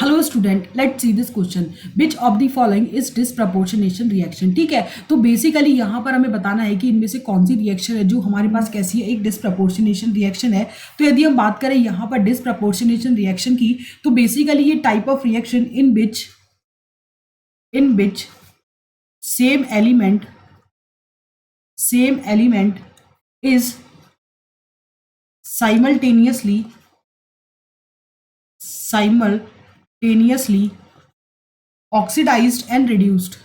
Hello student, let's see this question. Which of the following is disproportionation reaction. ठीक है, तो basically यहाँ पर हमें बताना है कि इनमें से कौन सी रिएक्शन है जो हमारे पास कैसी है, एक डिसप्रपोर्शनेशन रिएक्शन है। तो यदि हम बात करें यहाँ पर डिसप्रपोर्शनेशन रिएक्शन की, तो बेसिकली ये type of reaction in which same element is simultaneously oxidized and reduced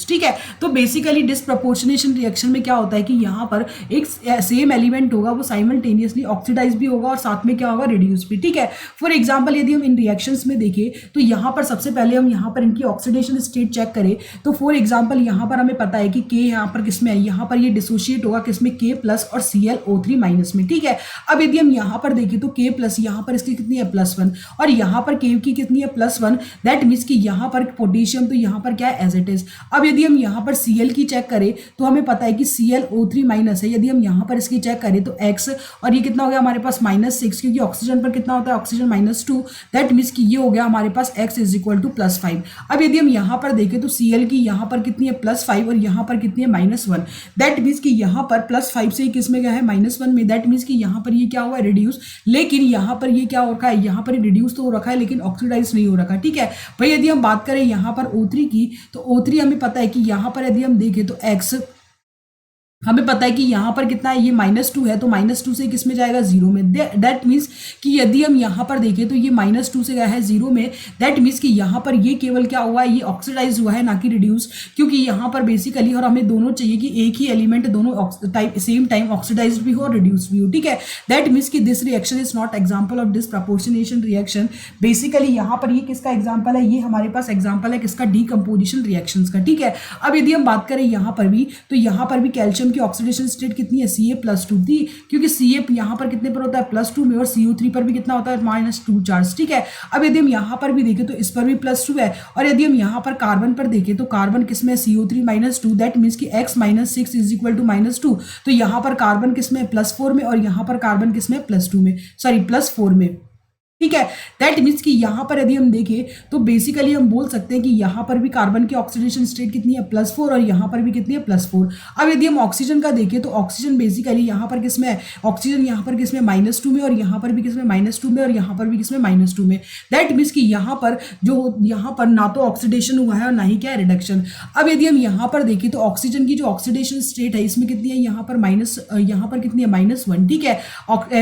ठीक है। तो बेसिकली डिसप्रपोर्शनेशन रिएक्शन में क्या होता है कि यहाँ पर एक सेम एलिमेंट होगा, वो साइमल्टेनियसली ऑक्सीडाइज भी होगा और साथ में क्या होगा, रिड्यूस भी। ठीक है, फॉर एग्जांपल यदि हम इन रिएक्शंस में देखें तो यहाँ पर सबसे पहले हम यहाँ पर इनकी ऑक्सीडेशन स्टेट चेक करें तो फॉर एग्जांपल यहाँ पर हमें पता है कि के यहाँ पर किसमें है, यहाँ पर ये डिसोशिएट होगा किसमें, के प्लस और ClO3 माइनस में। ठीक है, अब यदि हम यहाँ पर देखें तो के प्लस यहाँ पर इसकी कितनी है, +1 और यहाँ पर के की कितनी है, +1। दैट मीन्स कि यहाँ पर पोटेशियम तो यहाँ पर क्या है, एज इट इज। अब यदि हम यहाँ पर Cl की चेक करें तो हमें पता है कि ClO3 माइनस है। यदि हम यहाँ पर इसकी चेक करें तो X और ये कितना हो गया हमारे पास -6, क्योंकि ऑक्सीजन पर कितना होता है, ऑक्सीजन -2। दैट मीन्स कि ये हो गया हमारे पास X इज इक्वल टू +5। अब यदि हम यहाँ पर देखें तो Cl की यहाँ पर कितनी है, +5 और यहाँ पर कितनी है, -1। दैट मीन्स कि यहाँ पर +5 से किस में गया है, -1 में। दैट मीन्स कि यहाँ पर ये क्या हुआ है, रिड्यूस। लेकिन यहाँ पर ये क्या हो रखा है, यहाँ पर रिड्यूस तो हो रखा है लेकिन ऑक्सीडाइज नहीं हो रखा। ठीक है भाई, यदि हम बात करें यहाँ पर O3 की, तो O3 हमें पता है कि यहाँ पर यदि हम देखें तो X हमें पता है कि यहाँ पर कितना है, ये -2 है तो -2 से किस में जाएगा, 0 में। दैट मीन्स कि यदि हम यहाँ पर देखें तो ये -2 से गया है 0 में। दैट मीन्स कि यहाँ पर ये केवल क्या हुआ है, ये ऑक्सीडाइज हुआ है ना कि रिड्यूस, क्योंकि यहाँ पर बेसिकली और हमें दोनों चाहिए कि एक ही एलिमेंट दोनों सेम टाइम ऑक्सीडाइज भी हो और रिड्यूस भी हो। ठीक है, दैट मीन्स कि this reaction is not example of disproportionation reaction. Basically यहाँ पर ये किसका एग्जाम्पल है, ये हमारे पास एग्जाम्पल है किसका, डीकम्पोजिशन रिएक्शन का। ठीक है, अब यदि हम बात करें यहाँ पर भी, तो यहाँ पर भी कैल्शियम की ऑक्सीडेशन स्टेट कितनी है, Ca+2 थी, क्योंकि Ca यहाँ पर कितने पर होता है, +2 में, और CO3 पर भी कितना होता है, -2 चार्ज। ठीक है, अब यदि हम यहाँ पर भी देखें तो इस पर भी +2 है, और यदि हम यहाँ पर कार्बन पर देखें तो कार्बन किसमें, CO3 -2। दैट मीन्स कि X -6 इज इक्वल टू -2। तो यहाँ पर कार्बन किसमें, +4 में, और यहाँ पर कार्बन किसमें, +2 में, सॉरी +4 में। ठीक है, दैट मीन्स कि यहाँ पर यदि हम देखें तो बेसिकली हम बोल सकते हैं कि यहाँ पर भी कार्बन की ऑक्सीडेशन स्टेट कितनी है, +4, और यहाँ पर भी कितनी है, +4। अब यदि हम ऑक्सीजन का देखें तो ऑक्सीजन बेसिकली यहाँ पर किसमें है, ऑक्सीजन यहाँ पर किसमें, -2 में, और यहाँ पर भी किसमें, -2 में, और यहाँ पर भी किसमें, -2 में। दैट मीन्स कि यहाँ पर यहाँ पर ना तो ऑक्सीडेशन हुआ है और ना ही क्या है, रिडक्शन। अब यदि हम यहाँ पर देखें तो ऑक्सीजन की जो ऑक्सीडेशन स्टेट है इसमें कितनी है, यहाँ पर यहाँ पर कितनी है, -1। ठीक है,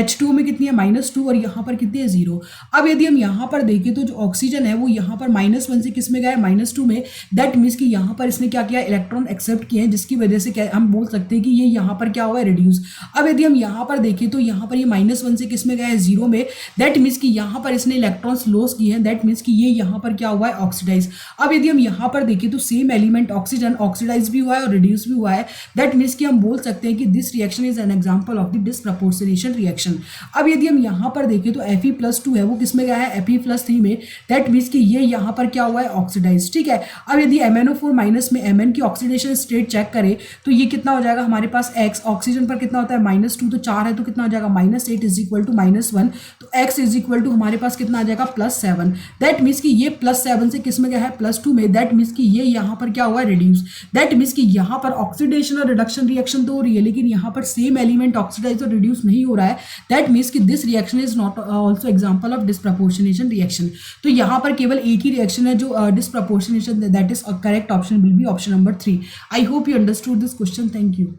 H2 में कितनी है, -2, और यहाँ पर कितनी है, 0। अब यदि हम यहाँ पर देखें तो जो ऑक्सीजन है वो यहाँ पर -1 से किस में गया है, -2 में। दैट मीन्स कि यहाँ पर इसने क्या किया, इलेक्ट्रॉन एक्सेप्ट किए हैं, जिसकी वजह से क्या हम बोल सकते हैं कि ये यहाँ पर क्या हुआ है, रिड्यूस। अब यदि हम यहाँ पर देखें तो यहाँ पर ये -1 से किस में गया है, 0 में। दैट मीन्स कि यहाँ पर इसने इलेक्ट्रॉन्स लॉस किए हैं। दैट मीन्स कि ये यहाँ पर क्या हुआ है, ऑक्सीडाइज। अब यदि हम यहाँ पर देखें तो सेम एलिमेंट ऑक्सीजन ऑक्सीडाइज भी हुआ है और रिड्यूस भी हुआ है। दैट मीन्स कि हम बोल सकते हैं कि this reaction is an example of the disproportionation reaction. अब यदि हम यहाँ पर देखें तो Fe+2 है वो किसमें गया है, Fe+3 में। दैट मीन्स कि ये यहाँ पर क्या हुआ है, ऑक्सीडाइज। ठीक है, अब यदि MnO4 माइनस में Mn की ऑक्सीडेशन स्टेट चेक करें तो ये कितना हो जाएगा हमारे पास, X ऑक्सीजन पर कितना होता है, -2, तो 4 है तो कितना हो जाएगा, -8 इज इक्वल टू -1। तो X इज इक्वल टू हमारे पास कितना आ जाएगा, +7। दैट मीन्स कि ये +7 से किस में गया है, +2 में। दैट मीन्स कि ये यहाँ पर क्या हुआ है, रिड्यूस। दैट मीन्स कि यहाँ पर ऑक्सीडेशन और रिडक्शन रिएक्शन तो हो रही है लेकिन यहाँ पर सेम एलिमेंट ऑक्सीडाइज और रिड्यूस नहीं हो रहा है। दैट मीन्स कि this reaction is not also example of disproportionation reaction. तो यहाँ पर केवल एक ही रिएक्शन है जो disproportionation, that is correct option will be option number 3। I hope you understood this question. Thank you.